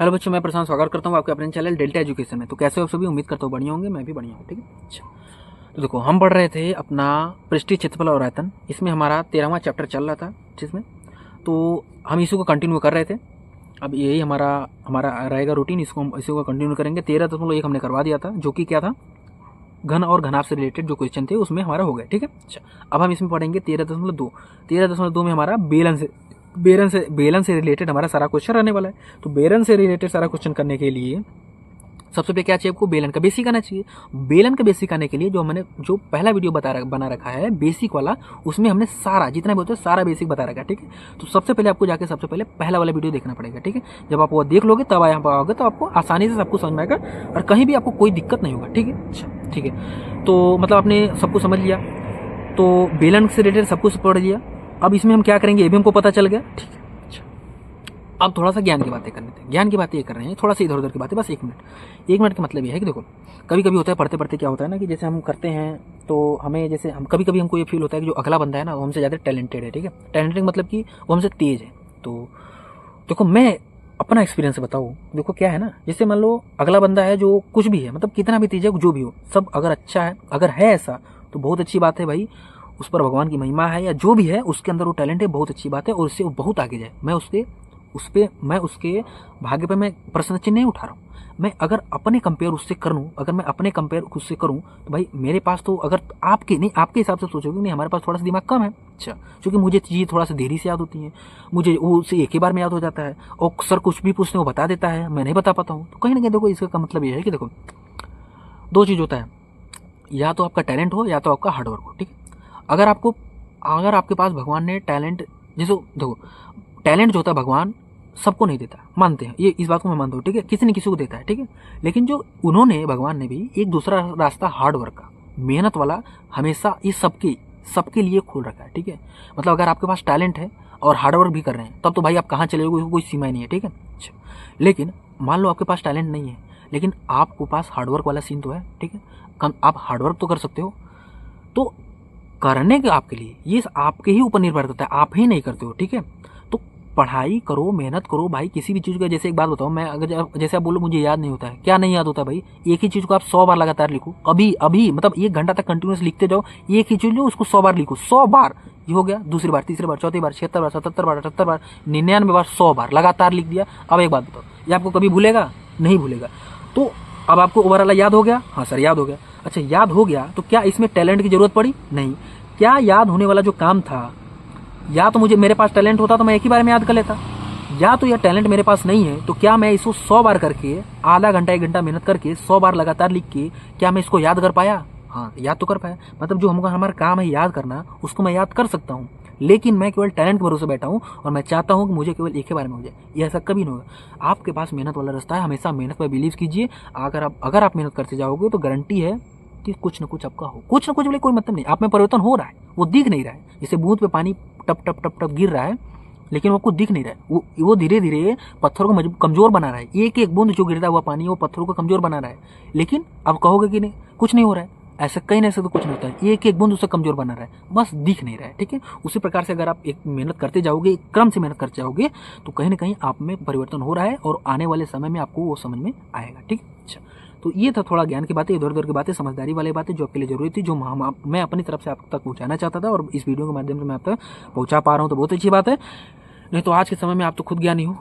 Hello बच्चों, मैं प्रशांत स्वागत करता हूँ आपके अपने चैनल डेल्टा एजुकेशन में। तो कैसे हो सभी? उम्मीद करता हूँ बढ़िया होंगे, मैं भी बढ़िया हूँ। ठीक है, अच्छा। तो देखो, हम पढ़ रहे थे अपना पृष्ठीय क्षेत्रफल और आयतन। इसमें हमारा 13वां चैप्टर चल रहा था, जिसमें तो हम इसी को कंटिन्यू कर रहे थे। अब यही हमारा हमारा रहेगा रूटीन, इसी को कंटिन्यू करेंगे। 13.1 हमने करवा दिया था, जो कि क्या था, घन और घनाभ से रिलेटेड जो क्वेश्चन थे उसमें हमारा हो गया। ठीक है, अच्छा। अब हम इसमें पढ़ेंगे 13.2। 13.2 में हमारा बेलन से रिलेटेड हमारा सारा क्वेश्चन रहने वाला है। तो बेलन से रिलेटेड सारा क्वेश्चन करने के लिए सबसे पहले क्या चाहिए आपको? बेलन का बेसिक आना चाहिए। बेलन का बेसिक आने के लिए जो पहला वीडियो बना रखा है बेसिक वाला, उसमें हमने सारा जितना भी होता है सारा बेसिक बता रखा है। ठीक है, तो सबसे पहले आपको जाके सबसे पहले पहला वाला वीडियो देखना पड़ेगा। ठीक है, जब आप वो देख लोगे तब यहाँ पर आओगे तो आपको आसानी से सब कुछ समझ में आएगा और कहीं भी आपको कोई दिक्कत नहीं होगा। ठीक है, अच्छा ठीक है। तो मतलब आपने सब कुछ समझ लिया, तो बेलन से रिलेटेड सब कुछ पढ़ लिया। अब इसमें हम क्या करेंगे ये भी हमको पता चल गया। ठीक है, अच्छा। अब थोड़ा सा ज्ञान की बातें कर लेते हैं। ज्ञान की बातें ये कर रहे हैं, थोड़ा सा इधर उधर की बातें, बस 1 मिनट का मतलब ये है कि देखो, कभी कभी होता है पढ़ते पढ़ते क्या होता है ना, कि जैसे हम करते हैं तो हमें जैसे हम कभी कभी हमको ये फील होता है कि जो अगला बंदा है ना वो हमसे ज़्यादा टैलेंटेड है। ठीक है, टैलेंटेड मतलब कि वो हमसे तेज है। तो देखो, मैं अपना एक्सपीरियंस बताऊँ, देखो क्या है ना, जैसे मान लो अगला बंदा है जो कुछ भी है, मतलब कितना भी तेज है, जो भी हो, सब अगर अच्छा है, अगर है ऐसा तो बहुत अच्छी बात है भाई, उस पर भगवान की महिमा है, या जो भी है उसके अंदर वो टैलेंट है, बहुत अच्छी बात है, और उससे वो बहुत आगे जाए। मैं उसके भाग्य पे मैं प्रश्न चिन्ह नहीं उठा रहा हूँ। मैं अगर अपने कंपेयर उससे कर लूँ, अगर मैं अपने कंपेयर उससे करूँ तो भाई मेरे पास तो, अगर आपके हिसाब से सोचोगे नहीं, हमारे पास थोड़ा सा दिमाग कम है। अच्छा, क्योंकि मुझे चीज़ें थोड़ा सा देरी से याद होती हैं, मुझे वो उसे एक ही बार में याद हो जाता है, और सर कुछ भी पूछते वो बता देता है, मैं नहीं बता पाता हूँ। तो कहीं ना कहीं देखो, इसका मतलब ये है कि देखो, दो चीज़ होता है, या तो आपका टैलेंट हो या तो आपका हार्डवर्क हो। ठीक है, अगर आपके पास भगवान ने टैलेंट, जैसे देखो, टैलेंट जो होता है भगवान सबको नहीं देता, मानते हैं ये, इस बात को मैं मानता हूँ। ठीक है, किसी न किसी को देता है। ठीक है, लेकिन जो भगवान ने भी एक दूसरा रास्ता हार्ड वर्क का, मेहनत वाला, हमेशा ये सबके लिए खोल रखा है। ठीक है, मतलब अगर आपके पास टैलेंट है और हार्ड वर्क भी कर रहे हैं तब तो भाई आप कहाँ चले जाओगे, कोई सीमा नहीं है। ठीक है, अच्छा। लेकिन मान लो आपके पास टैलेंट नहीं है लेकिन आपके पास हार्डवर्क वाला सीन तो है। ठीक है, आप हार्डवर्क तो कर सकते हो, तो करने के आपके लिए ये आपके ही ऊपर निर्भर करता है, आप ही नहीं करते हो। ठीक है, तो पढ़ाई करो, मेहनत करो भाई, किसी भी चीज़ का। जैसे एक बात बताओ, मैं अगर जैसे आप बोलो मुझे याद नहीं होता है, क्या नहीं याद होता भाई? एक ही चीज़ को आप 100 बार लगातार लिखो, अभी मतलब 1 घंटा तक कंटिन्यूस लिखते जाओ, एक ही चीज़ लो, उसको 100 बार लिखो, 100 बार, ये हो गया। दूसरी बार, तीसरी बार, चौथी बार, 76 बार, 77 बार, 78 बार, 99 बार, 100 बार लगातार लिख दिया। अब एक बात बताओ, ये आपको कभी भूलेगा? नहीं भूलेगा। तो अब आपको ओवरऑल याद हो गया? हाँ सर, याद हो गया। अच्छा, याद हो गया तो क्या इसमें टैलेंट की जरूरत पड़ी? नहीं। क्या याद होने वाला जो काम था, या तो मेरे पास टैलेंट होता तो मैं एक ही बार में याद कर लेता, या तो यह टैलेंट मेरे पास नहीं है, तो क्या मैं इसको 100 बार करके, आधा घंटा 1 घंटा मेहनत करके 100 बार लगातार लिख के, क्या मैं इसको याद कर पाया? हाँ, याद तो कर पाया। मतलब जो हमारा काम है याद करना, उसको मैं याद कर सकता हूँ, लेकिन मैं केवल टैलेंट के भरोसे बैठा हूँ और मैं चाहता हूँ कि मुझे केवल एक ही बार में हो जाए। ये ऐसा कभी नहीं होगा। आपके पास मेहनत वाला रास्ता है, हमेशा मेहनत पर बिलीव कीजिए। अगर आप मेहनत करते जाओगे तो गारंटी है कि कुछ ना कुछ आपका हो, कुछ ना कुछ बोले कोई मतलब नहीं, आप में परिवर्तन हो रहा है, वो दिख नहीं रहा है। जैसे बूंद पे पानी टप टप टप टप गिर रहा है, लेकिन वो आपको दिख नहीं रहा है, वो धीरे धीरे पत्थरों को कमजोर बना रहा है। एक एक बूंद जो गिरता हुआ पानी वो पत्थरों को कमजोर बना रहा है, लेकिन आप कहोगे कि नहीं कुछ नहीं हो रहा है, ऐसा कहीं ना, ऐसा तो कुछ नहीं होता है। एक एक बूंद उसे कमजोर बना रहा है, बस दिख नहीं रहा है। ठीक है, उसी प्रकार से अगर आप एक मेहनत करते जाओगे, एक क्रम से मेहनत करते जाओगे, तो कहीं ना कहीं आप में परिवर्तन हो रहा है और आने वाले समय में आपको वो समझ में आएगा। ठीक है, अच्छा। तो ये था थोड़ा ज्ञान की बातें, इधर उधर की बातें, समझदारी वाली बातें जो आपके लिए जरूरी थी, जो मैं अपनी तरफ से आप तक पहुंचाना चाहता था, और इस वीडियो के माध्यम से मैं आप तक पहुंचा पा रहा हूं, तो बहुत अच्छी बात है। नहीं तो आज के समय में आप तो खुद ज्ञानी हो,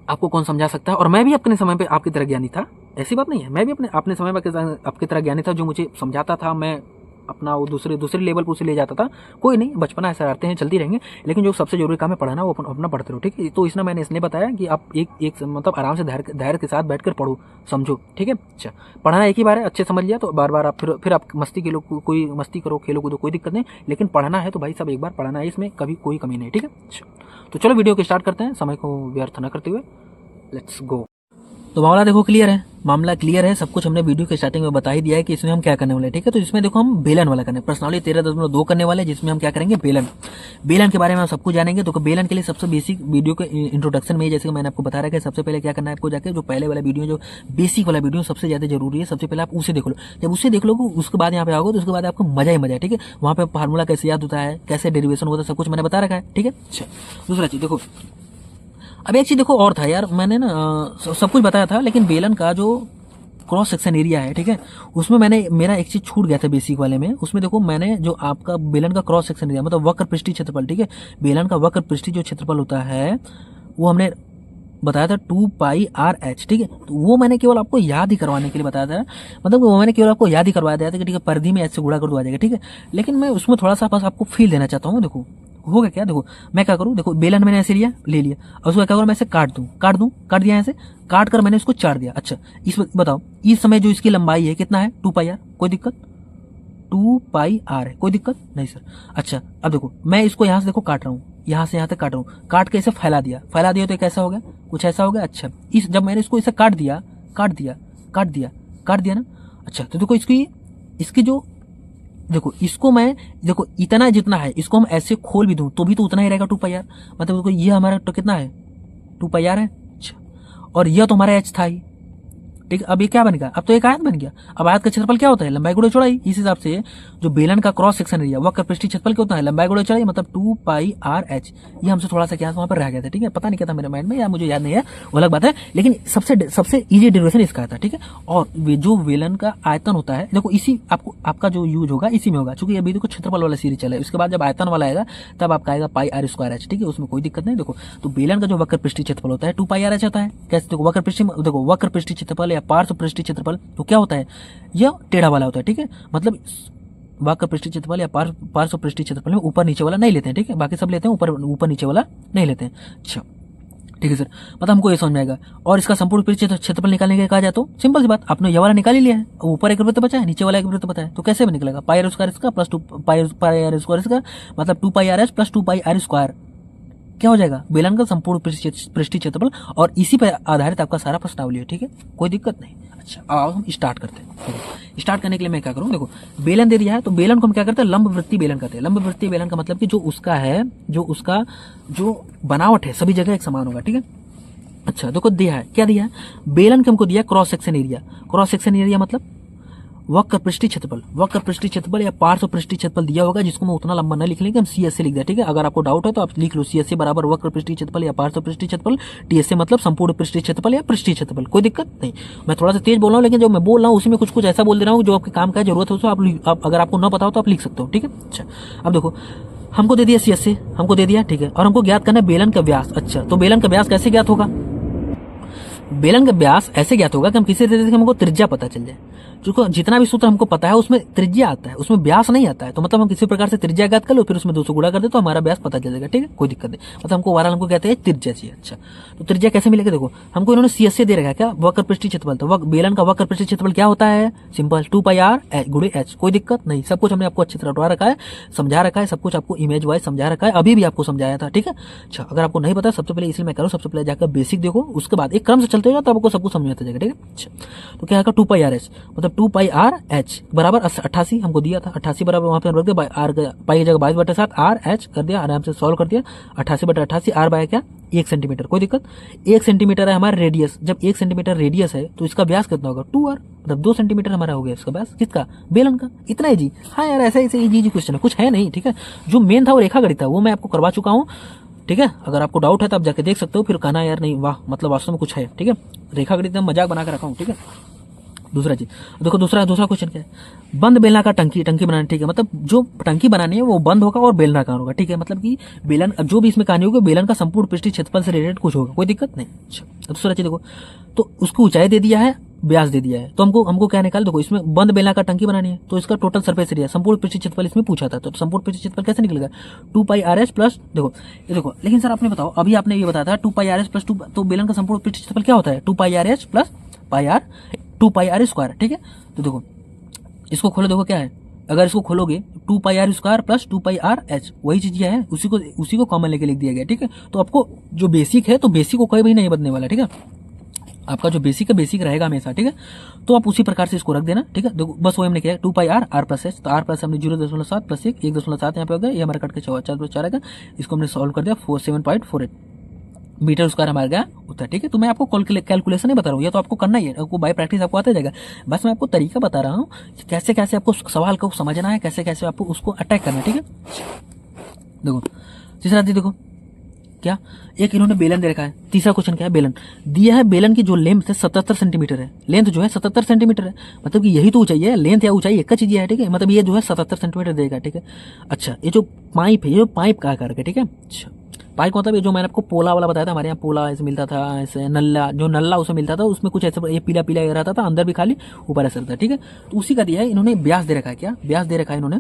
आपको कौन समझा सकता है। और मैं भी अपने समय पे आपकी तरह ज्ञानी था, ऐसी बात नहीं है, मैं भी अपने समय में आपकी तरह ज्ञानी था, जो मुझे समझाता था, मैं अपना वो दूसरे लेवल पर उसे ले जाता था। कोई नहीं, बचपना ऐसा करते हैं, चलती रहेंगे, लेकिन जो सबसे जरूरी काम है पढ़ाना, वो अपना पढ़ते रहो। ठीक है, तो इसमें मैंने इसलिए बताया कि आप एक मतलब आराम से धैर्य के साथ बैठकर पढ़ो, समझो। ठीक है, अच्छा। पढ़ना एक ही बार है, अच्छे समझ लिया तो बार बार आप फिर आप मस्ती के लोग कोई मस्ती करो, खेलो कूदो, कोई दिक्कत नहीं, लेकिन पढ़ना है तो भाई सब एक बार पढ़ना है, इसमें कभी कोई कमी नहीं। ठीक है, अच्छा। तो चलो वीडियो को स्टार्ट करते हैं, समय को व्यर्थ न करते हुए, लेट्स गो। तो मामला देखो क्लियर है, मामला क्लियर है, सब कुछ हमने वीडियो के स्टार्टिंग में बता ही दिया है कि इसमें हम क्या करने वाले हैं। ठीक है, तो इसमें देखो हम बेलन वाला करने, प्रश्नावली 13.2 करने वाले हैं, जिसमें हम क्या करेंगे, बेलन के बारे में हम सब कुछ जानेंगे। तो बेलन के लिए सबसे बेसिक वीडियो के इंट्रोडक्शन में, जैसे मैंने आपको बता रखा है, सबसे पहले क्या करना है आपको, जाकर जो पहले वाला वीडियो, जो बेसिक वाला वीडियो सबसे ज्यादा जरूरी है, सबसे पहले आप उसे देख लो। जब उसे देख लोगे उसके बाद यहाँ पे आओगे तो उसके बाद आपको मजा ही मजा है। ठीक है, वहाँ पे फार्मूला कैसे याद होता है, कैसे डेरिवेशन होता है, सब कुछ मैंने बता रखा है। ठीक है, अच्छा। दूसरा चीज देखो, अब एक चीज देखो और था यार, मैंने ना सब कुछ बताया था, लेकिन बेलन का जो क्रॉस सेक्शन एरिया है, ठीक है, उसमें मैंने मेरा एक चीज छूट गया था बेसिक वाले में। उसमें देखो मैंने जो आपका बेलन का क्रॉस सेक्शन एरिया मतलब वक्र पृष्ठीय क्षेत्रफल, ठीक है, बेलन का वक्र पृष्ठीय जो क्षेत्रफल होता है वो हमने बताया था 2πr/h, ठीक है। तो वो मैंने केवल आपको याद ही करवाने के लिए बताया था, मतलब वो मैंने केवल आपको याद ही करवाया दिया था कि ठीक है परिधि में h से गुणा कर दो आ जाएगा, ठीक है। लेकिन मैं उसमें थोड़ा सा बस आपको फील देना चाहता हूँ। देखो होगा क्या, देखो मैं क्या करूँ, देखो बेलन मैंने ऐसे लिया, ले लिया, और उसको क्या करूँ, मैं ऐसे काट दिया, ऐसे काट कर मैंने इसको चाट दिया। अच्छा इस बताओ इस समय जो इसकी लंबाई है कितना है, 2πr, कोई दिक्कत, 2πr है, कोई दिक्कत नहीं सर। अच्छा अब देखो मैं इसको यहाँ से देखो काट रहा हूँ, यहाँ से यहाँ तक काट रहा हूँ, काट के इसे फैला दिया तो ये कैसा हो गया, कुछ ऐसा हो गया। अच्छा इस जब मैंने इसको इसे काट दिया ना, अच्छा तो देखो इसकी जो देखो इसको मैं देखो इतना जितना है इसको हम ऐसे खोल भी दूं तो भी तो उतना ही रहेगा 2πr, मतलब देखो ये हमारा तो कितना है 2πr है। अच्छा और यह तो हमारा एच था ही, ठीक है। अब ये क्या बन गया, अब तो एक आयत बन गया। अब आयत का क्षेत्रफल क्या होता है, लंबाई गुणा चौड़ाई। इस हिसाब से जो बेलन का क्रॉस सेक्शन एरिया वक्र पृष्ठीय क्षेत्रफल क्या होता है, लंबाई गुणा चौड़ाई, मतलब 2πr/h। ये हमसे थोड़ा सा क्या वहां पर रह गया था, ठीक है, पता नहीं क्या था मेरे माइंड में, या मुझे याद नहीं है, वो अलग बात है, लेकिन सबसे इजी डेरिवेशन इसका था, ठीक है। और जो बेलन का आयतन होता है देखो इसी आपका जो यूज होगा इसी में होगा, चूंकि अभी देखो क्षेत्रफल वाला सीरीज चला है, उसके बाद जब आयतन वाला आएगा तब आपका आएगा πr²h, ठीक है, उसमें कोई दिक्कत नहीं। देखो तो बेलन का जो वक्र पृष्ठीय क्षेत्रफल होता है 2πr/h होता है। कैसे, देखो वक्र पृष्ठीय क्षेत्रफल या पार्श्व पृष्ठीय क्षेत्रफल तो क्या होता है, यह टेढ़ा वाला होता है, ठीक है, मतलब वक्र पृष्ठीय क्षेत्रफल या पार्श्व पृष्ठीय क्षेत्रफल में ऊपर नीचे वाला नहीं लेते हैं, ठीक है, बाकी सब लेते हैं, ऊपर नीचे वाला नहीं लेते हैं। अच्छा ठीक है सर, मतलब हमको ये समझ में आएगा। और इसका संपूर्ण पृष्ठीय क्षेत्रफल निकालने के लिए कहा जाए तो सिंपल सी बात, आपने ये वाला निकाल ही लिया है, ऊपर एक वृत्त बचा है, नीचे वाला एक वृत्त बचा है, तो कैसे भी निकलेगा, πr² इसका प्लस 2πr² इसका, मतलब 2πr/h प्लस 2πr² क्या हो जाएगा, बेलन का संपूर्ण पृष्ठीय क्षेत्रफल। और इसी पर आधारित आपका सारा प्रश्नावली है, ठीक है, कोई दिक्कत नहीं। अच्छा अब हम स्टार्ट करते हैं। स्टार्ट करने के लिए मैं क्या करूँ, देखो बेलन दे दिया है तो बेलन को हम क्या करते हैं, लंब वृत्तीय बेलन कहते हैं। लंब वृत्तीय बेलन का मतलब कि जो उसका जो बनावट है सभी जगह एक समान होगा, ठीक है। अच्छा देखो दिया है, क्या दिया है, बेलन के हमको दिया क्रॉस सेक्शन एरिया मतलब वक्र पृष्ठीय क्षेत्रफल या पार्श्व पृष्ठीय क्षेत्रफल दिया होगा, जिसको मैं उतना लंबा नहीं लिख लेंगे, हम CSA लिख दें, ठीक है। अगर आपको डाउट है तो आप लिख लो CSA बराबर वक्र पृष्ठीय क्षेत्रफल या पार्श्व पृष्ठीय क्षेत्रफल, TSA मतलब संपूर्ण पृष्ठीय क्षेत्रफल या पृष्ठीय क्षेत्रफल, कोई दिक्कत नहीं। मैं थोड़ा सा तेज बोल रहा हूँ, लेकिन जो मैं बोल रहा हूँ उसी में कुछ ऐसा बोल दे रहा हूँ जो आपके काम का जरूरत है, उसको आप अगर आपको न पता हो तो आप लिख सकते हो, ठीक है। अच्छा अब देखो हमको दे दिया CSA, हमको दे दिया, ठीक है, और हमको ज्ञात करना है बेलन का व्यास। अच्छा तो बेलन का व्यास कैसे ज्ञात होगा, बेलन का व्यास ऐसे ज्ञात होगा कि हम किसी तरीके से हमको त्रिज्या पता चल जाए, क्योंकि जितना भी सूत्र हमको पता है उसमें त्रिज्या आता है, उसमें व्यास नहीं आता है, तो मतलब हम किसी प्रकार से त्रिज्या ज्ञात कर लो, फिर उसमें 2 से गुणा कर दे तो हमारा व्यास पता चल जाएगा, ठीक है, कोई दिक्कत नहीं। मतलब हमको ओवरऑल हमको कहते हैं त्रिज्या चाहिए। अच्छा तो त्रिज्या कैसे मिलेगा, देखो हमको इन्होंने CSA दे रखा है, क्या वक्र पृष्ठीय क्षेत्रफल, तो बेलन का वक्र पृष्ठीय क्षेत्रफल क्या होता है, सिंपल 2πr/h, कोई दिक्कत नहीं, सब कुछ हमने आपको अच्छी तरह उठा रखा है, समझा रखा है, सब कुछ आपको इमेज वाइज समझा रखा है, अभी भी आपको समझाया था, ठीक है। अच्छा अगर आपको नहीं पता सबसे पहले इसलिए मैं करूँ, सबसे पहले जाकर बेसिक देखो, उसके बाद एक क्रम से चलते हो तो आपको सब कुछ समझ में आता जाएगा, ठीक है। अच्छा तो क्या है 2πr/h मतलब 2πr/h बराबर 88 हमको दिया था, 88 बराबर वहां पे रख दिया, आर पाई की जगह 22/7 RH कर दिया, आराम से सॉल्व कर दिया, 88/88 आर बाय क्या 1 सेंटीमीटर, कोई दिक्कत। 1 सेंटीमीटर है हमारा रेडियस, जब 1 सेंटीमीटर रेडियस है तो इसका व्यास कितना होगा 2r, मतलब 2 सेंटीमीटर हमारा हो गया इसका व्यास, किसका, बेलन का। इतना इजी, हाँ यार ऐसा इजी क्वेश्चन है, कुछ है नहीं, ठीक है। जो मेन था वो रेखा गणित था, वो मैं आपको करवा चुका हूँ, ठीक है। अगर आपको डाउट है तो आप जाके देख सकते हो, फिर कहना यार नहीं वाह मतलब वास्तव में कुछ है, ठीक है। रेखा गणित में मजाक बना के रखा हूँ, ठीक है। दूसरा चीज देखो, दूसरा क्वेश्चन क्या है, बंद बेलनाकार टंकी बनानी, ठीक है, मतलब जो टंकी बनानी है वो बंद होगा और बेलनाकार होगा, ठीक है, मतलब कि बेलन जो भी इसमें कहानी होगी बेलन का संपूर्ण पृष्ठीय क्षेत्रफल से रिलेटेड कुछ होगा, कोई दिक्कत नहीं। अच्छा दूसरा चीज देखो, तो उसको ऊंचाई दे दिया है, व्यास दे दिया है, तो हमको क्या निकाल, देखो इसमें बंद बेलनाकार टंकी बनानी है तो इसका टोटल सरफेस एरिया संपूर्ण पृष्ठीय क्षेत्रफल इसमें पूछा था, तो संपूर्ण पृष्ठीय क्षेत्रफल कैसे निकलेगा 2πr/h प्लस, देखो ये देखो, लेकिन सर आपने बताओ, अभी आपने ये बताया था 2πr/h प्लस 2, तो बेलन का संपूर्ण पृष्ठीय क्षेत्रफल क्या होता है 2πr/h प्लस 2πr², ठीक है। तो देखो इसको खोलो, देखो क्या है, अगर इसको खोलोगे 2πr² प्लस 2πr/h, वही चीज है, उसी को कॉमन लेके लिख दिया गया, ठीक है। तो आपको जो बेसिक है तो बेसिक को कोई भी नहीं बदलने वाला, ठीक है, आपका जो बेसिक है बेसिक रहेगा हमेशा, ठीक है। तो आप उसी प्रकार से इसको रख देना, ठीक है। देखो बस वो हमने किया 2πr/r+h, तो r+ हमने 0.7 प्लस 1.7 यहाँ पे हो गया, ये हमारा कट के 4 आएगा, इसको हमने सॉल्व कर दिया 7.48 मीटर स्क्वायर हमारा गया होता है, ठीक है। तो मैं आपको कैलकुलेशन नहीं बता रहा हूँ, ये तो आपको करना ही है, आपको बाय प्रैक्टिस आपको आता जाएगा, बस मैं आपको तरीका बता रहा हूँ कैसे कैसे आपको सवाल को समझना है, कैसे कैसे आपको उसको अटैक करना है, ठीक है। देखो तीसरा चीज देखो क्या, एक इन्होंने बेलन दे रखा है। तीसरा क्वेश्चन क्या है, बेलन दिया है, बेलन की जो लेंथ है 77 सेंटीमीटर है, लेंथ जो है 77 सेंटीमीटर है, मतलब कि यही तो ऊंचाई है, लेंथ या ऊंचाई एक का चीज है, ठीक है, मतलब ये जो है 77 सेंटीमीटर देगा, ठीक है। अच्छा, ये जो पाइप है, ये पाइप का आकार का, ठीक है। अच्छा, पाइप मतलब ये जो मैंने आपको पोला वाला बताया था, हमारे यहाँ पोला ऐसे मिलता था, ऐसे नल्ला, जो नल्ला उसमें मिलता था, उसमें कुछ ऐसे ये पीला पीला रहता था, अंदर भी खाली ऊपर ऐसा रहता है, ठीक है। तो उसी का दिया है इन्होंने, व्यास दे रखा है, क्या व्यास दे रखा है इन्होंने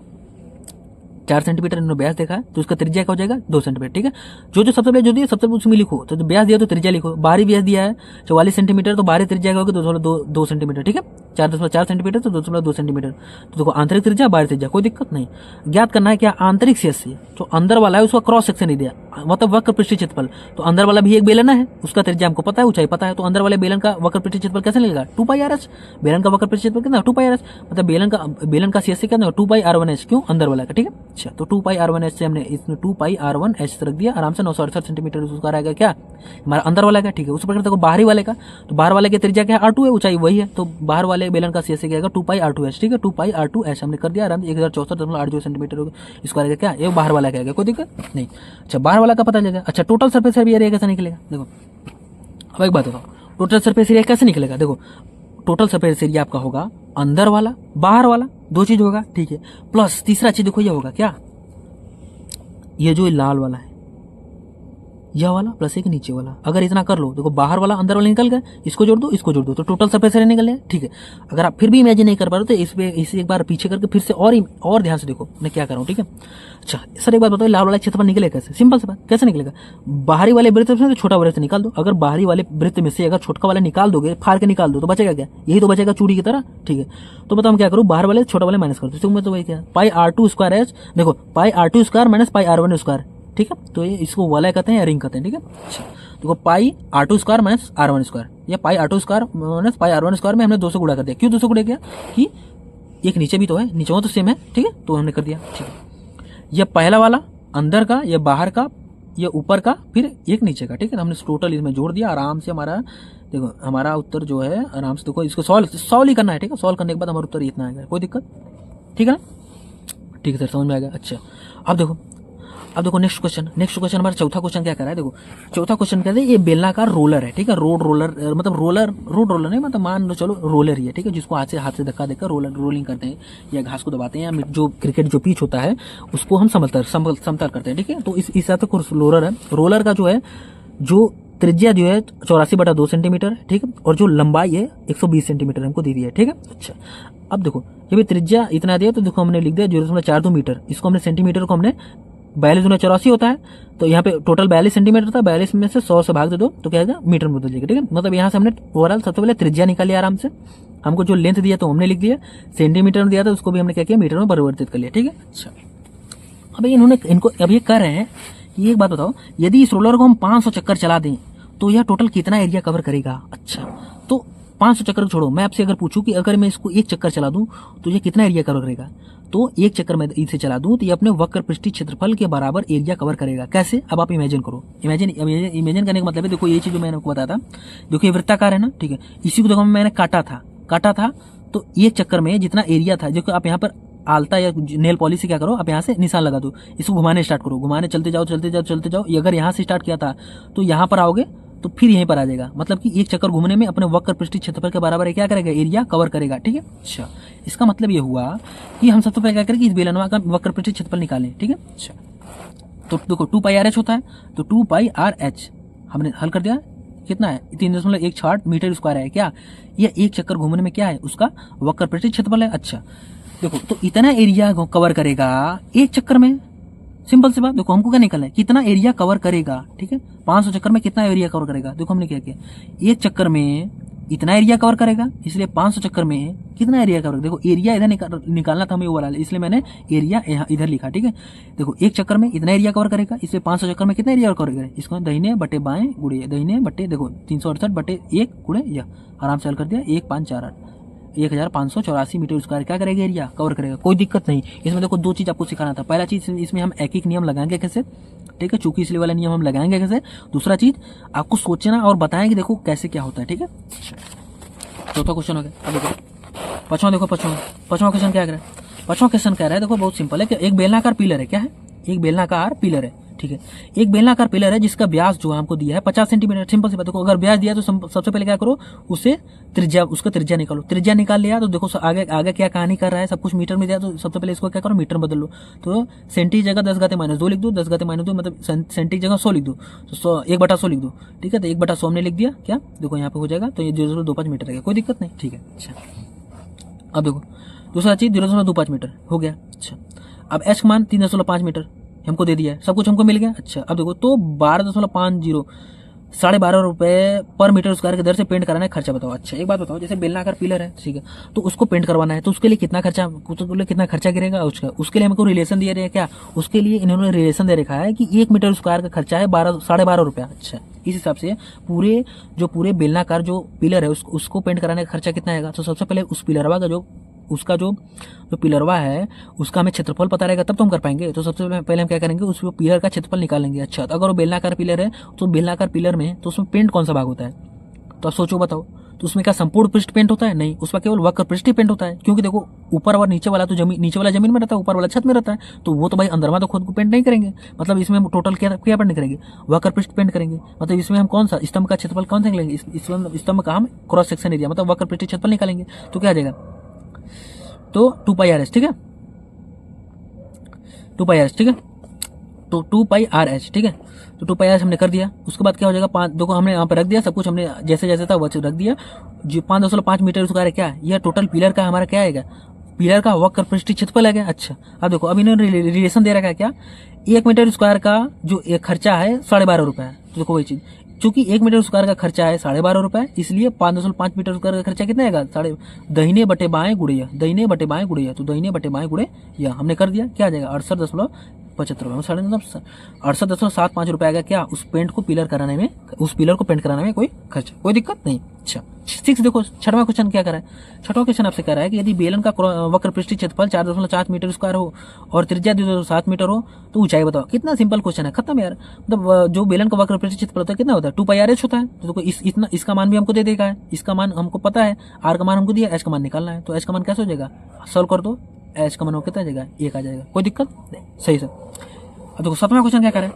4 सेंटीमीटर इन्होंने व्यास देखा है, तो उसका त्रिज्या क्या हो जाएगा 2 सेंटीमीटर, ठीक है। जो सबसे पहले जो दिया सबसे उसमें लिखो, तो व्यास दिया तो त्रिज्या लिखो। बाहरी व्यास दिया है 44 सेंटीमीटर, तो बाहरी त्रिज्या क्या होगी 2.2 सेंटीमीटर, ठीक है। 4.4 सेंटीमीटर तो 2.2 सेंटीमीटर, तो देखो आंतरिक त्रिज्या बाहरी त्रिज्या, कोई दिक्कत नहीं। ज्ञात करना है क्या, आंतरिक शेष से जो अंदर वाला है उसका क्रॉस सेक्शन नहीं दिया, मतलब वक्र पृष्ठीय क्षेत्रफल, तो अंदर वाला भी एक बेलन है, उसका त्रिज्या हमको पता है, ऊंचाई पता है, तो अंदर वाले बेलन का वक्र पृष्ठीय क्षेत्रफल कैसे मिलेगा 2πr(h), बेलन का वक्र पृष्ठीय क्षेत्रफल कितना 2πr(h), मतलब बेलन का शेष क्या 2πr1h, क्यों अंदर वाला का, ठीक है। अच्छा, तो 2πr1h से हमने इसमें 2πr1h रख दिया, आराम से 968 सेंटीमीटर उसका रहेगा क्या, हमारा अंदर वाला का, ठीक है। उस प्रकार देखो बाहरी वाले का, तो बाहर वाले की त्रिज्या क्या है r2 है, ऊंचाई वही है, तो बाहर वाले बेलन का शेष क्या आएगा 2πr2h, ठीक है, 2πr2h हमने कर दिया आराम से 1064.80 सेंटीमीटर इसको आएगा क्या, ये बाहर वाला क्या आएगा, कोई दिक्कत नहीं। अच्छा, बाहर वाला का पता चलेगा। अच्छा, टोटल सरफेस एरिया कैसे निकलेगा, देखो अब एक बात बताओ, टोटल सरफेस एरिया कैसे निकलेगा, देखो टोटल सरफेस एरिया आपका होगा अंदर वाला बाहर वाला, दो चीज होगा, ठीक है, प्लस तीसरा चीज देखो ये होगा क्या, ये जो लाल वाला है यह वाला प्लस एक नीचे वाला, अगर इतना कर लो, देखो बाहर वाला अंदर वाला निकल गया, इसको जोड़ दो इसको जोड़ दो, तो टोटल सरफेस एरिया निकल गया, ठीक है। अगर आप फिर भी इमेजिन नहीं कर पा रहे तो इसे एक बार पीछे करके फिर से और ध्यान से देखो मैं क्या कर रहा हूँ, ठीक है। अच्छा सर एक बात बताओ, लाल वाला क्षेत्रफल निकलेगा कैसे, सिंपल सी बात, कैसे निकलेगा, बाहरी वाले वृत्त में से छोटा वृत्त निकाल दो, अगर बाहरी वाले वृत्त में से अगर छोटा वाला निकाल दोगे, फाड़ के निकाल दो, तो बचेगा क्या, यही तो बचेगा चूड़ी की तरह, ठीक है। तो बताओ हम क्या करूँ, बाहर वाले छोटा वाले माइनस कर दो, तो वही क्या πr2²h, देखो πr2² माइनस πr1², ठीक है, तो ये इसको वलय कहते हैं या रिंग कहते हैं, ठीक है। अच्छा, देखो πr2² माइनस r1² या πr2² माइनस πr1² में हमने 2 से गुणा कर दिया, क्यों 2 से गुणा किया कि एक नीचे भी तो है, नीचे तो सेम है, ठीक है, तो हमने कर दिया, ठीक है। यह पहला वाला अंदर का, यह बाहर का, यह ऊपर का, फिर एक नीचे का, ठीक है, हमने टोटल इसमें जोड़ दिया आराम से। हमारा देखो हमारा उत्तर जो है आराम से देखो, इसको सॉल्व ही करना है, ठीक है, सॉल्व करने के बाद हमारा उत्तर इतना आएगा, कोई दिक्कत, ठीक है ना, ठीक है सर समझ में आ गया। अच्छा अब देखो नेक्स्ट क्वेश्चन हमारा चौथा क्वेश्चन क्या कर रहा है, देखो चौथा क्वेश्चन कहते हैं ये बेलनाकार रोलर है, ठीक है, रोड रोलर नहीं, मतलब मान लो चलो रोलर ही है, ठीक है, जिसको हाथ से धक्का देकर रोलिंग करते हैं या घास को दबाते हैं, या जो क्रिकेट जो पिच होता है उसको हम समतल करते हैं, ठीक है। तो इस हिसाब से रोलर है, रोलर का जो है जो त्रिज्या जो है 84/2 सेंटीमीटर है, ठीक है, और जो लंबाई है 120 सेंटीमीटर हमको दी है, ठीक है। अच्छा, अब देखो ये भी त्रिज्या इतना दिया, तो देखो हमने लिख दिया 0.42 मीटर, इसको हमने सेंटीमीटर को हमने 42×84 होता है, तो यहाँ पे टोटल 42 सेंटीमीटर था, 42 में से 100 से भाग दे दो तो क्या आएगा मीटर में बदल जाएगा, ठीक है। मतलब यहाँ से हमने ओवरऑल सबसे पहले त्रिज्या निकाल लिया आराम से, हमको जो लेंथ दिया तो हमने लिख दिया, सेंटीमीटर में दिया था उसको भी हमने क्या किया मीटर में परिवर्तित कर लिया, ठीक है। अच्छा, अब इनको अब ये कर रहे हैं कि एक बात बताओ, यदि इस रोलर को हम 500 चक्कर चला दें तो यह टोटल कितना एरिया कवर करेगा। अच्छा, तो 500 चक्कर छोड़ो, मैं आपसे अगर पूछूं कि अगर मैं इसको एक चक्कर चला दूं तो ये कितना एरिया कवर करेगा, तो एक चक्कर में इसे चला दूं तो ये अपने वक्र पृष्ठीय क्षेत्रफल के बराबर एरिया कवर करेगा। कैसे, अब आप इमेजिन करो, इमेजिन करने का मतलब है, देखो ये चीज जो मैंने आपको बताया था, देखो ये वृत्ताकार है ना, ठीक है, इसी को देखो मैंने काटा था, तो एक चक्कर में जितना एरिया था, जो आप यहाँ पर आलता या नेल पॉलिश से क्या करो, आप यहाँ से निशान लगा दो, इसको घुमाने स्टार्ट करो, घुमाने चलते जाओ, अगर यहाँ से स्टार्ट किया था तो यहाँ पर आओगे तो फिर यहीं पर आ जाएगा, मतलब कि एक चक्कर घूमने में अपने वक्र पृष्ठीय क्षेत्रफल के बराबर क्या करेगा, एरिया कवर करेगा, ठीक है। अच्छा, इसका मतलब ये हुआ कि हम सबसे पहले क्या करें कि इस बेलनवा का वक्र पृष्ठीय क्षेत्रफल निकालें, ठीक है। अच्छा, तो देखो 2πrh होता है, तो 2πrh हमने हल कर दिया, कितना है 3.168 मीटर स्क्वायर है, क्या यह एक चक्कर घूमने में क्या है उसका वक्र पृष्ठीय क्षेत्रफल है। अच्छा, देखो तो इतना एरिया कवर करेगा एक चक्कर में, सिंपल सी बात, देखो हमको क्या निकलना है कितना एरिया कवर करेगा, ठीक है, 500 चक्कर में कितना एरिया कवर करेगा, देखो हमने क्या किया, एक चक्कर में इतना एरिया कवर करेगा, इसलिए 500 चक्कर में कितना एरिया कवर, देखो एरिया इधर निकालना था हमें वो वाला, इसलिए मैंने एरिया यहाँ इधर लिखा, ठीक है। देखो एक चक्कर में इतना एरिया कवर करेगा, इसलिए 500 चक्कर में कितना एरिया कवर करेगा, इसको दाहिने बटे बाएं गुड़े दाहिने बटे, देखो 368/1 गुड़े यह आराम से हल कर दिया, 1584 मीटर स्क्वायर क्या करेगा एरिया कवर करेगा, कोई दिक्कत नहीं। इसमें देखो दो चीज आपको सिखाना था, पहला चीज इसमें हम एक नियम लगाएंगे कैसे, ठीक है, चूंकि इसलिए वाला नियम हम लगाएंगे कैसे, दूसरा चीज आपको सोचना और बताएं कि देखो कैसे क्या होता है, ठीक है। चौथा क्वेश्चन हो गया, अब देखो पांचवा क्वेश्चन क्या कह रहा है, पांचवा क्वेश्चन कह रहा है, देखो बहुत सिंपल है कि एक बेलनाकार पिलर है, क्या है, एक बेलनाकार पिलर है, ठीक है। एक बेलनाकार पिलर है जिसका व्यास जो हमको दिया है 50 सेंटीमीटर। सिंपल सी बात, देखो अगर व्यास दिया तो सबसे पहले क्या करो, उससे त्रिज्या, उसका त्रिज्या निकालो। त्रिज्या निकाल लिया तो देखो आगे आगे क्या कहानी कर रहा है, सब कुछ मीटर में दिया, तो सबसे पहले इसको क्या करो, मीटर बदल लो। तो सेंटी जगह 10⁻² लिख दो, 10⁻² मतलब सेंटी जगह 100 लिख दो, तो 1/100 लिख दो। ठीक है, तो 1/100 हमने लिख दिया, क्या देखो यहाँ पे हो जाएगा, तो ये 0.25 मीटर है, कोई दिक्कत नहीं। ठीक है, अच्छा अब देखो दूसरा चीज 0.25 मीटर हो गया। अच्छा अब एच का मान 3.5 मीटर हमको दे दिया है, सब कुछ हमको मिल गया। अच्छा अब देखो तो 12.50 ₹12.5 पर मीटर स्क्वायर की दर से पेंट कराना है, खर्चा बताओ। अच्छा एक बात बताओ, जैसे बेलनाकार पिलर है, ठीक है, तो उसको पेंट करवाना है, तो उसके लिए कितना खर्चा गिरेगा, उसके लिए हमको रिलेशन दिया है क्या, उसके लिए इन्होंने रिलेशन दे रखा है कि 1 मीटर स्क्वायर का खर्चा है 12.5 रुपया। अच्छा इस हिसाब से पूरे बेलनाकार जो पिलर है उसको पेंट कराने का खर्चा कितना आएगा। तो सबसे पहले उस पिलरवा का उसका जो पिलरवा है उसका हमें क्षेत्रफल पता रहेगा, तब तो हम कर पाएंगे। तो सबसे पहले हम क्या करेंगे, उस पिलर का क्षेत्रफल निकालेंगे। अच्छा तो अगर वो बेलनाकार पिलर है तो बेलनाकार पिलर में तो उसमें पेंट कौन सा भाग होता है, तो आप सोचो बताओ। तो उसमें क्या संपूर्ण पृष्ठ पेंट होता है, नहीं, उसमें केवल वक्र पृष्ठ ही पेंट होता है, क्योंकि देखो ऊपर और नीचे वाला तो नीचे वाला जमीन में रहता है, ऊपर वाला छत में रहता है, तो वो तो भाई अंदरमा तो खुद को पेंट नहीं करेंगे। मतलब इसमें हम टोटल क्या पेंट करेंगे, वक्र पृष्ठ पेंट करेंगे। मतलब इसमें हम कौन सा स्तंभ का क्षेत्रफल कौन सा निकालेंगे, स्तंभ का हम क्रॉस सेक्शन एरिया मतलब वक्र पृष्ठ क्षेत्रफल निकालेंगे। तो क्या आ जाएगा, तो 2πrs, ठीक है, 2πrs, ठीक है, तो 2πrs, ठीक है, तो 2πrs हमने कर दिया। उसके बाद क्या हो जाएगा, 5 देखो हमने यहाँ पर रख दिया, सब कुछ हमने जैसे जैसे था वैसे रख दिया। जो 5.5 मीटर स्क्वायर है क्या, यह टोटल पिलर का हमारा क्या आएगा, पिलर का वक्र पृष्ठ क्षेत्रफल है। अच्छा अब देखो अब इन्होंने रिलेशन दे रखा है क्या, 1 मीटर स्क्वायर का जो एक खर्चा है 12.5 रुपये। तो देखो वही चीज, चूंकि 1 मीटर स्क्वायर का खर्चा है 12.5 रुपये, इसलिए 5.5 मीटर स्क्वायर का खर्चा कितना आएगा, दाहिने बटे बाएं गुड़े, तो दाहिने बटे बाएं गुड़े या हमने कर दिया, क्या आ जाएगा 68.75 68.75 रुपये आएगा क्या, उस पेंट को पिलर कराने में, उस पिलर को पेंट कराने में कोई खर्चा, कोई दिक्कत नहीं। अच्छा 6 देखो छठवां क्वेश्चन क्या करा है, छठवां क्वेश्चन आपसे कह रहा है कि यदि बेलन का वक्र पृष्ठीय क्षेत्रफल 4.4 मीटर स्क्वायर हो और त्रिज्या 2.7 मीटर हो तो ऊंचाई बताओ। कितना सिंपल क्वेश्चन है, खत्म यार। मतलब जो बेलन का वक्र पृष्ठीय क्षेत्रफल होता है कितना होता है, 2πrs होता है। तो देखो इसका मान भी हमको दे देगा है, इसका मान हमको पता है, आर का मान हमको दिया, एच का मान निकालना है। तो एच का मान कैसे हो जाएगा, सोल्व कर दो, एच का मान कितना आ जाएगा, 1 आ जाएगा, कोई दिक्कत नहीं, सही से। अब देखो 7वां क्वेश्चन क्या करें,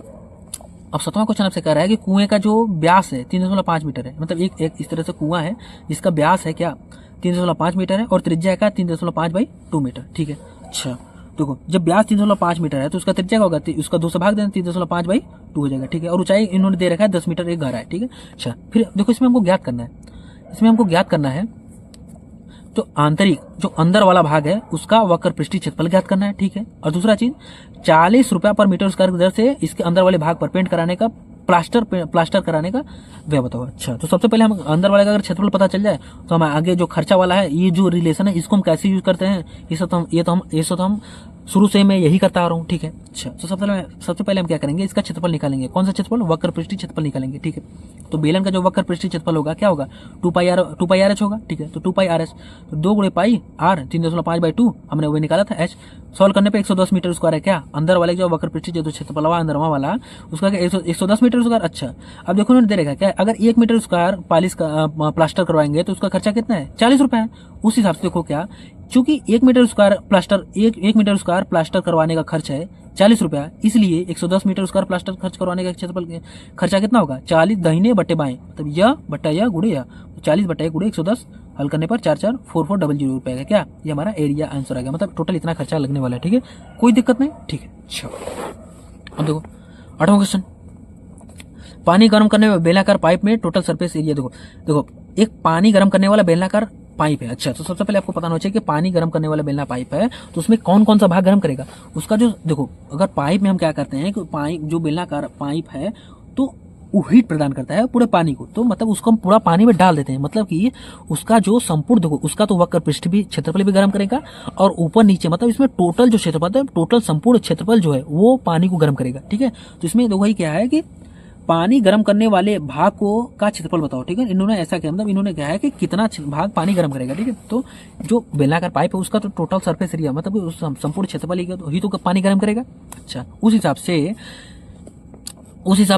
अब 7वां क्वेश्चन आपसे कह रहा है कि कुएं का जो व्यास है 3.5 मीटर है। मतलब एक इस तरह से कुआं है जिसका व्यास है क्या 3.5 मीटर है और त्रिज्या का 3.5/2 मीटर, ठीक है। अच्छा देखो जब व्यास 3.5 मीटर है तो उसका त्रिज्या क्या होगा, उसका 2 से भाग देना, 3.5/2 हो जाएगा, ठीक है। और ऊंचाई इन्होंने दे रखा है 10 मीटर एक घर है, ठीक है। अच्छा फिर देखो इसमें हमको ज्ञात करना है, तो आंतरिक जो अंदर वाला भाग है उसका वक्र पृष्ठीय क्षेत्रफल ज्ञात करना है, ठीक है। और दूसरा चीज 40 रुपया पर मीटर स्क्वायर की दर से इसके अंदर वाले भाग पर पेंट कराने का प्लास्टर कराने का व्यय बताओ। अच्छा तो सबसे पहले हम अंदर वाले का अगर क्षेत्रफल पता चल जाए तो हम आगे जो खर्चा वाला है, ये जो रिलेशन है इसको हम कैसे यूज करते हैं, ये तो हम शुरू से मैं यही करता आ रहा हूँ, ठीक है। अच्छा तो सबसे पहले हम क्या करेंगे, इसका क्षेत्रफल निकालेंगे। कौन सा क्षेत्रफल, वक्र पृष्ठीय क्षेत्रफल निकालेंगे, ठीक है। तो बेलन का जो वक्र पृष्ठीय क्षेत्रफल होगा क्या होगा, 2πrs होगा, ठीक है। तो 2πrs तो 2 × πr 3.5/2 हमने वो निकाला था, एच सॉल्व करने पे 110 मीटर स्क्वायर है क्या, अंदर वाले जो वक्र पृष्ठीय जो क्षेत्रफल हुआ अंदरवा वाला उसका क्या 110 मीटर स्क्वायर। अच्छा अब देखो उन्होंने दे रखा क्या, अगर 1 मीटर स्क्वायर पालिश का प्लास्टर करवाएंगे तो उसका खर्चा कितना है, 40 रुपए है। उस हिसाब से देखो क्या, चूंकि 1 मीटर स्क्वायर प्लास्टर करवाने का खर्च है 40 रुपया, इसलिए 110 मीटर स्क्वायर प्लास्टर खर्च करवाने का क्षेत्रफल खर्चा कितना होगा, 40 दाहिने बटे बाएं, मतलब यह बटा यह गुड़े यह, 40 बटा 1/110 हल करने पर 444400 रुपए का क्या, ये हमारा एरिया आंसर आ गया। मतलब टोटल इतना खर्चा लगने वाला है, ठीक है, कोई दिक्कत नहीं, ठीक है। अच्छा अब देखो 8वां क्वेश्चन, पानी गर्म करने वाले बेलनाकार पाइप में टोटल सरफेस एरिया देखो एक पानी गर्म करने वाला बेलनाकार पाइप है। अच्छा तो सबसे पहले आपको पता होना चाहिए कि पानी गर्म करने वाला बेलना पाइप है तो उसमें कौन कौन सा भाग गर्म करेगा, उसका जो देखो अगर पाइप में हम क्या करते हैं कि पाइप जो बेलनाकार पाइप है तो वो हीट प्रदान करता है पूरे पानी को, तो मतलब उसको हम पूरा पानी में डाल देते हैं, मतलब कि उसका जो संपूर्ण देखो उसका तो वक्र पृष्ठ भी क्षेत्रफल भी गर्म करेगा और ऊपर नीचे मतलब इसमें टोटल जो क्षेत्रफल है, टोटल संपूर्ण क्षेत्रफल जो है वो पानी को गर्म करेगा, ठीक है। तो इसमें देखो वही क्या है कि पानी गर्म करने वाले भाग को का क्षेत्रफल बताओ, ठीक है। इन्होंने ऐसा किया, मतलब इन्होंने कहा है कि कितना भाग पानी गर्म करेगा, ठीक है। तो जो बेलनाकार पाइप है उसका तो टोटल सरफेस एरिया मतलब संपूर्ण क्षेत्रफल ही तो पानी गर्म करेगा। अच्छा उस हिसाब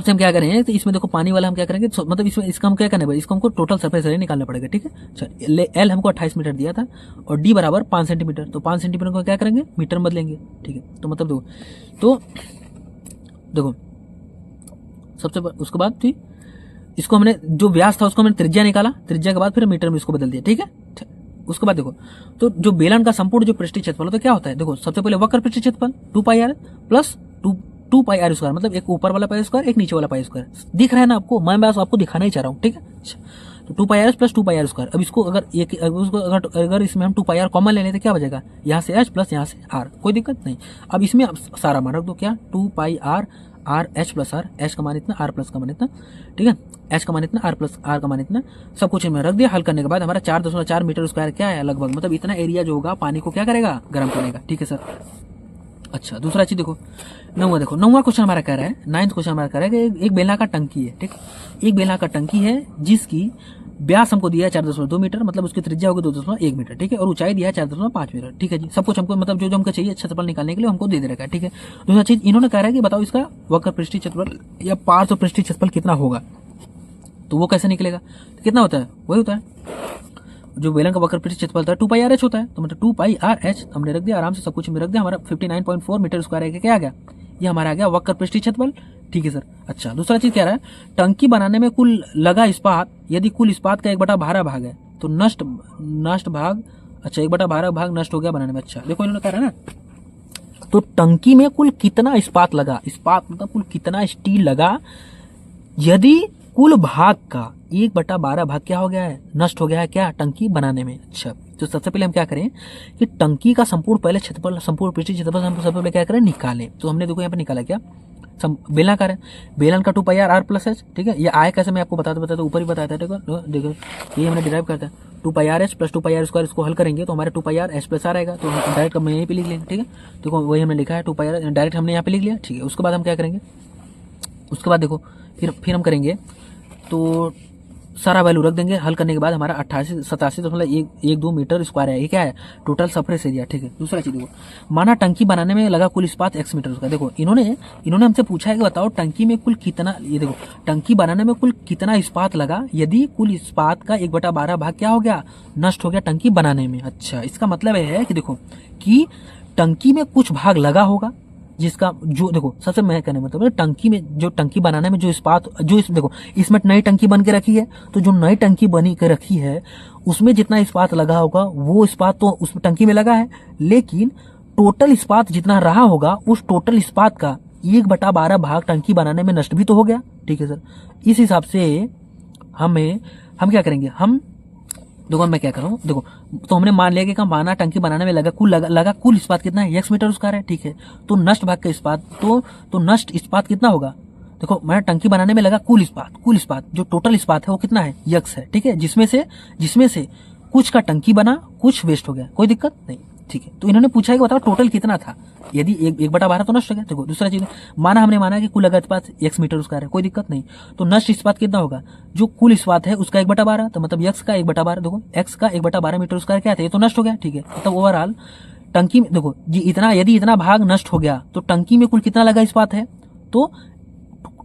से हम क्या करें, तो इसमें देखो पानी वाला हम क्या करेंगे, मतलब इसमें इसका हम क्या करना है, इसको हमको टोटल सरफेस एरिया निकालना पड़ेगा, ठीक है। अच्छा एल हमको 28 मीटर दिया था और डी बराबर 5 सेंटीमीटर, तो 5 सेंटीमीटर को क्या करेंगे मीटर में बदलेंगे, ठीक है। तो मतलब देखो सबसे उसके बाद ठीक, इसको हमने जो व्यास था उसको हमने त्रिज्या निकाला, त्रिज्या के बाद फिर मीटर में इसको बदल दिया, ठीक है। उसके बाद देखो तो जो बेलन का संपूर्ण जो पृष्ठीय क्षेत्रफल तो क्या होता है, देखो सबसे पहले वक्र पृष्ठीय क्षेत्रफल 2πr प्लस 2πr², मतलब एक ऊपर वाला पाई स्क्वायर एक नीचे वाला पाई स्क्वायर, दिख रहा है ना आपको, मैं बस आपको दिखाना ही चाह रहा हूँ, ठीक है। तो 2πr प्लस 2πr², अब इसको अगर इसमें हम 2πr कॉमन ले लेते क्या बचेगा, यहाँ से h प्लस यहाँ से r, कोई दिक्कत नहीं। अब इसमें सारा मान रख दो, क्या 2πr r h plus r, h का मान इतना आर प्लस का मान इतना, ठीक है, एच का मान इतना आर प्लस आर का मान इतना, सब कुछ इनमें रख दिया। हल करने के बाद हमारा 4.4 मीटर स्क्वायर क्या है लगभग, मतलब इतना एरिया जो होगा पानी को क्या करेगा, गर्म करेगा, ठीक है सर। अच्छा दूसरा चीज देखो, नौवां क्वेश्चन हमारा कह रहा है, 9th क्वेश्चन हमारा कह रहा है कि एक बेलनाकार टंकी है, ठीक, एक बेलनाकार टंकी है जिसकी व्यास हमको दिया है 4.2 मीटर, मतलब उसकी त्रिज्या होगी 2.1 मीटर, ठीक है, और ऊंचाई दिया है 4.5 मीटर, ठीक है जी। सब कुछ हमको मतलब जो हमको चाहिए क्षेत्रफल निकालने के लिए हमको दे रखा है, ठीक है। दूसरा चीज इन्होंने कह रहा है कि बताओ इसका वक्र पृष्ठीय क्षेत्रफल या पार्श्व पृष्ठीय क्षेत्रफल कितना होगा, तो वो कैसे निकलेगा, तो कितना होता है, वही होता है जो बेलन का वक्र पृष्ठीय क्षेत्रफल था 2πrh होता है, तो मतलब 2πrh हमने रख दिया आराम से, सब कुछ में रख दिया, हमारा 59.4 मीटर स्क्वायर है, क्या आ गया, ये हमारा आ गया वक्र पृष्ठीय क्षेत्रफल, ठीक है सर। अच्छा दूसरा चीज क्या रहा है, टंकी बनाने में कुल लगा इस्पात, यदि कुल इस्पात का 1/12 भाग है तो नष्ट भाग, अच्छा 1/12 भाग नष्ट हो गया बनाने में। अच्छा देखो इन्होंने कह रहा है ना, तो टंकी में कुल कितना इस्पात लगा, इस्पात मतलब कुल कितना स्टील लगा, यदि कुल भाग का 1/12 भाग क्या हो गया है, नष्ट हो गया है क्या, टंकी बनाने में। अच्छा तो सबसे पहले हम क्या करें कि टंकी का संपूर्ण पहले क्षेत्रफल, संपूर्ण पृष्ठीय क्षेत्रफल हम सबसे पहले क्या करें, निकालें। तो हमने देखो यहाँ पे निकाला क्या, बेलनाकार है, बेलन का 2πr r प्लस h, ठीक है, ये आए कैसे मैं आपको बताते ऊपर ही बताया था, देखो ये हमने डिराइव करता है 2πrh प्लस 2πr², इसको हल करेंगे तो हमारे 2πr h प्लस r आएगा, तो डायरेक्ट हम यहीं पे लिख लेंगे, ठीक है। देखो वही हमने लिखा है 2πr, डायरेक्ट हमने यहाँ पे लिख लिया, ठीक है। उसके बाद हम क्या करेंगे, उसके बाद देखो फिर हम करेंगे तो सारा वैल्यू रख देंगे, हल करने के बाद हमारा 87.12 मीटर स्क्वायर है, ये क्या है, टोटल सरफेस एरिया, ठीक है। दूसरा चीज देखो, माना टंकी बनाने में लगा कुल इस्पात x मीटर का, देखो इन्होंने हमसे पूछा है कि बताओ टंकी में कुल कितना, ये देखो टंकी बनाने में कुल कितना इस्पात लगा, यदि कुल इस्पात का 1/12 भाग क्या हो गया, नष्ट हो गया टंकी बनाने में। अच्छा इसका मतलब है कि देखो कि टंकी में कुछ भाग लगा होगा, जिसका जो देखो सबसे मैं कहने मतलब टंकी में जो टंकी बनाने में जो इस्पात जो देखो इसमें नई टंकी बन के रखी है, तो जो नई टंकी बनी के रखी है उसमें जितना इस्पात लगा होगा वो इस्पात तो उस टंकी में लगा है, लेकिन टोटल इस्पात जितना रहा होगा उस टोटल इस्पात का 1/12 भाग टंकी बनाने में नष्ट भी तो हो गया, ठीक है सर। इस हिसाब से हम क्या करेंगे, हम देखो मैं क्या कर रहा हूँ, देखो तो हमने मान लिया कि माना टंकी बनाने में लगा कुल इस्पात कितना है, x मीटर स्क्वायर है, ठीक है। तो नष्ट भाग का इस्पात तो नष्ट इस्पात कितना होगा, देखो मैं टंकी बनाने में लगा कुल इस्पात जो टोटल इस्पात है वो कितना है, x है, ठीक है, जिसमें से कुछ का टंकी बना कुछ वेस्ट हो गया, कोई दिक्कत नहीं, ठीक है। तो इन्होंने पूछा है कि बताओ टोटल कितना था, यदि 1/12 तो नष्ट हो गया। देखो दूसरा चीज हमने माना कि कुल लगा इस्पात x मीटर स्क्वायर है, कोई दिक्कत नहीं, तो नष्ट इस्पात कितना होगा, जो कुल इस्पात है उसका 1/12, तो मतलब x का 1/12, देखो x का 1/12 मीटर स्क्वायर क्या था, ये तो नष्ट हो गया, ठीक है। मतलब ओवरऑल टंकी में देखो यदि इतना भाग नष्ट हो गया तो टंकी में कुल कितना लगा इस्पात है, तो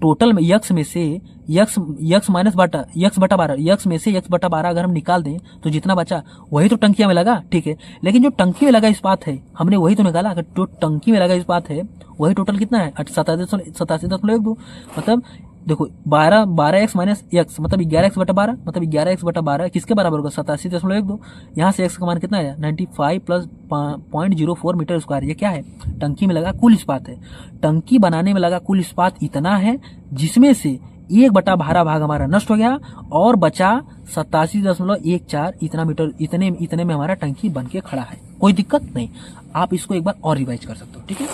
टोटल में x में से x माइनस बटा x में से x/12 अगर हम निकाल दें तो जितना बचा वही तो टंकी में लगा, ठीक है। लेकिन जो टंकी में लगा इस्पात है हमने वही तो निकाला, अगर जो टंकी में लगा इस्पात है वही टोटल कितना है 87.12, मतलब देखो 12x माइनस x मतलब 11x/12, मतलब 11x/12 किसके बराबर होगा 87.12, यहाँ से x का मान कितना है 95 प्लस 0.04 मीटर स्क्वायर, ये क्या है टंकी में लगा कुल इस्पात है। टंकी बनाने में लगा कुल इस्पात इतना है जिसमें से 1/12 भाग हमारा नष्ट हो गया और बचा 87.14 इतना मीटर, इतने में हमारा टंकी बन के खड़ा है, कोई दिक्कत नहीं। आप इसको एक बार और रिवाइज कर सकते हो, ठीक है।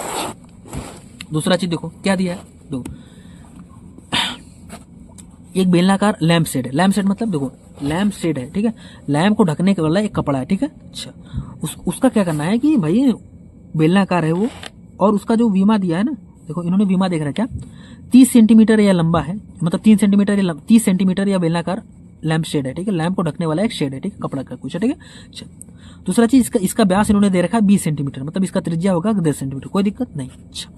दूसरा चीज देखो क्या दिया है, देखो एक बेलनाकार लैंप शेड है, लैंप शेड मतलब देखो लैंप शेड है, ठीक है, लैंप को ढकने के वाला एक कपड़ा है, ठीक है। अच्छा उसका क्या करना है कि भाई बेलनाकार है वो, और उसका जो वीमा दिया है ना, देखो इन्होंने वीमा देख रहा है क्या 30 सेंटीमीटर या लंबा है, मतलब 3 सेंटीमीटर या 30 सेंटीमीटर या बेलनाकार लैंप शेड है, ठीक है, लैंप को ढकने वाला एक शेड है, ठीक है, कपड़ा का कुछ है, ठीक है। अच्छा दूसरा चीज इसका व्यास इन्होंने दे रखा है 20 सेंटीमीटर, मतलब इसका त्रिज्या होगा 10 सेंटीमीटर, कोई दिक्कत नहीं। अच्छा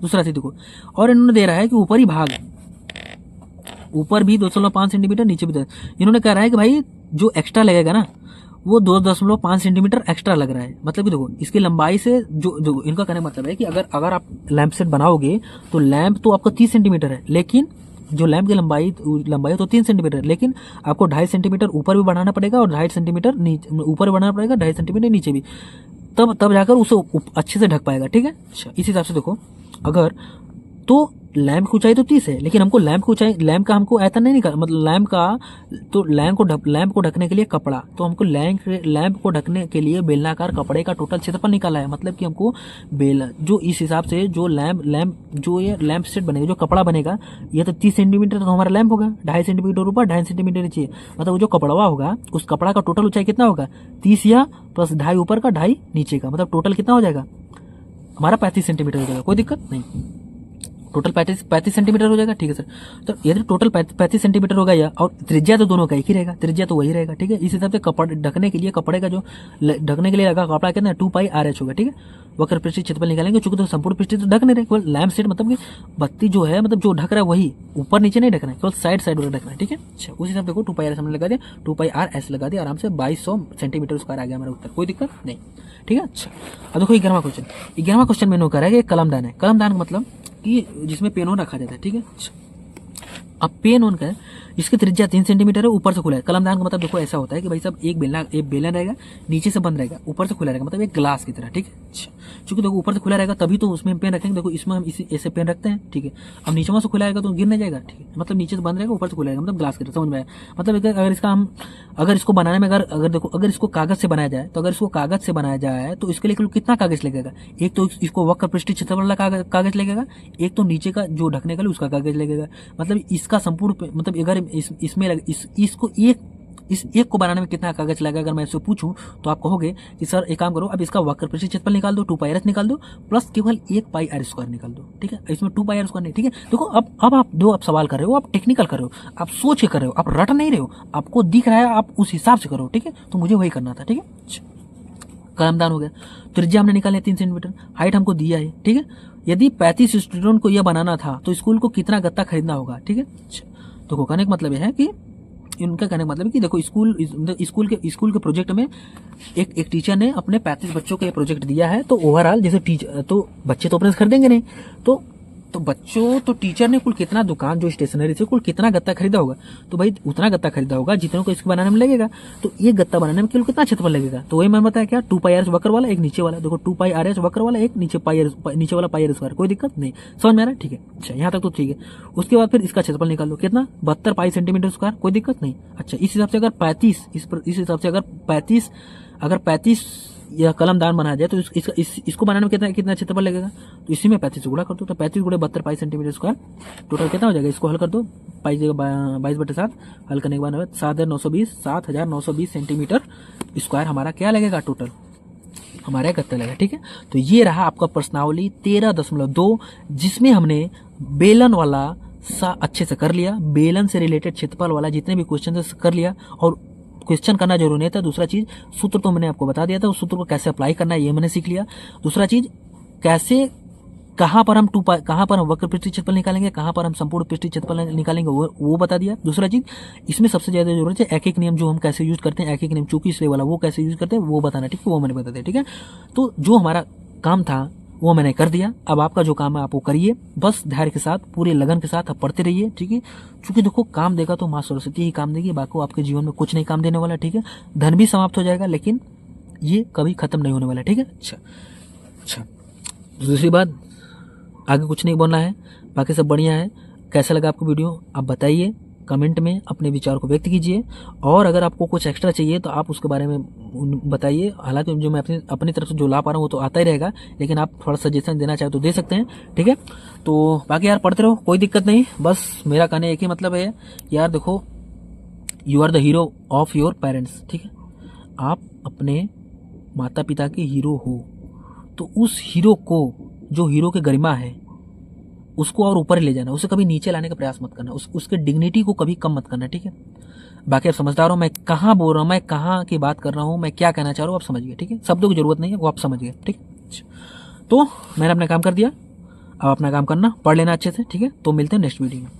दूसरा चीज देखो, और इन्होंने दे रहा है कि ऊपरी भाग ऊपर भी 2.5 सेंटीमीटर, नीचे भी इन्होंने कह रहा है कि भाई जो एक्स्ट्रा लगेगा ना वो 2.5 सेंटीमीटर एक्स्ट्रा लग रहा है, मतलब कि देखो इसकी लंबाई से जो इनका कहने का मतलब है कि अगर आप लैंप सेट बनाओगे तो लैंप तो आपका 30 सेंटीमीटर है, लेकिन जो लैंप की लंबाई तो 3 सेंटीमीटर, लेकिन आपको 2.5 सेंटीमीटर ऊपर भी बढ़ाना पड़ेगा और 2.5 सेंटीमीटर ऊपर भी बढ़ाना पड़ेगा, 2.5 सेंटीमीटर नीचे भी, तब जाकर उसे अच्छे से ढक पाएगा। ठीक है, अच्छा इस हिसाब से देखो, अगर तो लैंप की ऊंचाई तो 30 है, लेकिन हमको लैंप की ऊंचाई, लैंप का हमको आयतन नहीं निकाल, मतलब लैंप का, तो लैंप को ढकने के लिए कपड़ा, तो हमको लैंप को ढकने के लिए बेलनाकार कपड़े का टोटल क्षेत्रफल निकाला है। मतलब कि हमको जो इस हिसाब से जो ये लैंप सेट बनेगा, जो कपड़ा बनेगा, ये तो 30 सेंटीमीटर तो हमारा लैंप होगा, 2.5 सेंटीमीटर ऊपर, 2.5 सेंटीमीटर नीचे, मतलब जो कपड़वा होगा उस कपड़ा का टोटल ऊंचाई कितना होगा, 30 या प्लस 2.5 ऊपर का 2.5 नीचे का, मतलब टोटल कितना हो जाएगा हमारा 35 सेंटीमीटर हो जाएगा। कोई दिक्कत नहीं, टोटल 35 सेंटीमीटर हो जाएगा। ठीक है सर, तो यदि टोटल 35 सेंटीमीटर होगा या, और त्रिज्या तो दोनों का एक ही रहेगा, त्रिज्या तो वही रहेगा। ठीक है, इस हिसाब से कपड़े ढकने के लिए, कपड़े का जो ढकने के लिए लगा कपड़ा कितना है, 2πr/h होगा। ठीक है, वक्र पृष्ठीय क्षेत्रफल निकालेंगे, चूंकि तो संपूर्ण पृष्ठ तो ढक नहीं रहे, केवल लैंप सेट मतलब कि बत्ती जो है, मतलब जो ढक रहा है वही, ऊपर नीचे नहीं ढकना है, केवल साइड वाला ढकना है। ठीक है, अच्छा उस हिसाब से देखो 2πr हमने लगा दिया, 2πr/s लगा दिया, आराम से 2200 सेंटीमीटर स्क्वायर आ गया हमारा उत्तर, कोई दिक्कत नहीं। ठीक है, अच्छा अब देखो 11वां क्वेश्चन में कह रहा है कि कलमदान है। कलमदान का मतलब कि जिसमें पेन ऑन रखा जाता है। ठीक है, अब पेन ऑन का है, इसकी त्रिज्या 3 सेंटीमीटर है, ऊपर से खुला है। कलमदान का मतलब देखो ऐसा होता है कि भाई साहब एक बेलन रहेगा, नीचे से बंद रहेगा, ऊपर से खुला रहेगा, मतलब एक ग्लास की तरह। ठीक है, अच्छा चूंकि देखो ऊपर से खुला रहेगा तभी तो उसमें पेन रखेंगे। देखो इसमें हम इसी ऐसे पेन रखते हैं। ठीक है, अब नीचे से खुला रहेगा तो गिर नहीं जाएगा। ठीक है, मतलब नीचे से बंद रहेगा, ऊपर से खुला रहेगा, मतलब ग्लास की तरह, समझ में आया। मतलब अगर इसको बनाने में अगर इसको कागज से बनाया जाए, तो अगर इसको कागज से बनाया जाए तो इसके लिए कितना कागज लगेगा, एक तो इसको वक्र पृष्ठीय क्षेत्रफल वाला कागज लगेगा, एक तो नीचे का जो ढकने के लिए उसका कागज लगेगा। मतलब इसका संपूर्ण, मतलब अगर इस एक को बनाने में कितना कागज लगेगा, अगर मैं इससे पूछूं तो आप कहोगे कि सर एक काम करो, अब इसका वक्र पृष्ठीय क्षेत्रफल निकाल दो, 2πr निकाल दो, प्लस केवल 1πr² निकाल दो। ठीक है, इसमें 2πr² नहीं। ठीक है, देखो अब आप सवाल कर रहे हो, आप टेक्निकल कर रहे हो, आप सोच के कर रहे हो, आप रट नहीं रहे हो, आपको दिख रहा है, आप उस हिसाब से करो। ठीक है, तो मुझे वही करना था। ठीक है, कलमदान हो गया, त्रिज्या हमने निकाले 3 सेंटीमीटर, हाइट हमको दिया है। ठीक है, यदि 35 स्टूडेंट को यह बनाना था तो स्कूल को कितना गत्ता खरीदना होगा। ठीक है, तो कहने का मतलब यह है कि इनका कहने का मतलब है कि देखो स्कूल के प्रोजेक्ट में एक टीचर ने अपने 35 बच्चों को ये प्रोजेक्ट दिया है, तो ओवरऑल जैसे टीचर तो बच्चे तो अपने खरीदेंगे नहीं, तो टीचर ने कुल कितना दुकान जो स्टेशनरी से कुल कितना गत्ता खरीदा होगा, तो भाई उतना गत्ता खरीदा होगा जितने को इसको बनाने में लगेगा। तो ये गत्ता बनाने में केवल कितना क्षेत्रफल लगेगा, तो वही मैंने बताया क्या, 2πr वक्र वाला, एक नीचे वाला, देखो 2πr वक्र वाला, एक नीचे वाला πr², कोई दिक्कत नहीं, समझ में आ रहा है। ठीक है, अच्छा यहाँ तक तो ठीक है। उसके बाद फिर इसका क्षेत्रफल निकाल लो, कितना 72 पाई सेंटीमीटर स्क्वायर, कोई दिक्कत नहीं। अच्छा इस हिसाब से अगर 35 यह कलमदान बनाया जाए तो इसको बनाने में कितना क्षेत्रफल लगेगा, तो इसी में 35 से गुणा कर दो, तो 35 गुणे 72 पाई सेंटीमीटर स्क्वायर, टोटल कितना हो जाएगा, इसको हल कर दो, पाई जगह 22/7, हल करने के बाद 7,920 सेंटीमीटर स्क्वायर हमारा क्या लगेगा, टोटल हमारा गत्ता लगेगा। ठीक है, तो ये रहा आपका प्रश्नावली 13.2, जिसमें हमने बेलन वाला अच्छे से कर लिया, बेलन से रिलेटेड क्षेत्रफल वाला जितने भी क्वेश्चन कर लिया, और क्वेश्चन करना जरूरी नहीं था। दूसरा चीज, सूत्र तो मैंने आपको बता दिया था, उस सूत्र को कैसे अप्लाई करना है ये मैंने सीख लिया। दूसरा चीज, कहाँ पर हम वक्र पृष्ठीय क्षेत्रफल निकालेंगे, कहाँ पर हम संपूर्ण पृष्ठीय क्षेत्रफल निकालेंगे, वो बता दिया। दूसरा चीज, इसमें सबसे ज्यादा जरूरत है एक नियम जो हम कैसे यूज करते हैं, एक नियम चूंकि इसलिए वाला वो कैसे यूज करते हैं वो बताना। ठीक है, वो मैंने बता दिया। ठीक है, तो जो हमारा काम था वो मैंने कर दिया, अब आपका जो काम है आप वो करिए, बस धैर्य के साथ, पूरे लगन के साथ आप पढ़ते रहिए। ठीक है, क्योंकि देखो काम देगा तो माँ सरस्वती ही काम देगी, बाकी आपके जीवन में कुछ नहीं काम देने वाला। ठीक है, धन भी समाप्त हो जाएगा, लेकिन ये कभी खत्म नहीं होने वाला। ठीक है, अच्छा दूसरी बात, आगे कुछ नहीं बोलना है, बाकी सब बढ़िया है। कैसा लगा आपको वीडियो आप बताइए, कमेंट में अपने विचार को व्यक्त कीजिए, और अगर आपको कुछ एक्स्ट्रा चाहिए तो आप उसके बारे में बताइए। हालांकि जो मैं अपनी तरफ से जो ला पा रहा हूँ वो तो आता ही रहेगा, लेकिन आप थोड़ा सजेशन देना चाहे तो दे सकते हैं। ठीक है, तो बाकी यार पढ़ते रहो, कोई दिक्कत नहीं। बस मेरा कहने एक ही मतलब है यार, देखो you are the hero of your parents. ठीक है, आप अपने माता पिता के हीरो हो, तो उस हीरो को, जो हीरो की गरिमा है, उसको और ऊपर ले जाना, उसे कभी नीचे लाने का प्रयास मत करना, उसके डिग्निटी को कभी कम मत करना। ठीक है, बाकी आप समझदार हो, मैं कहाँ बोल रहा हूँ, मैं कहाँ की बात कर रहा हूँ, मैं क्या कहना चाह रहा हूँ, आप समझ गए। ठीक है, शब्दों की जरूरत नहीं है, वो आप समझ गए। ठीक है, तो मैंने अपना काम कर दिया, अब अपना काम करना, पढ़ लेना अच्छे से। ठीक है, तो मिलते हैं नेक्स्ट वीडियो में।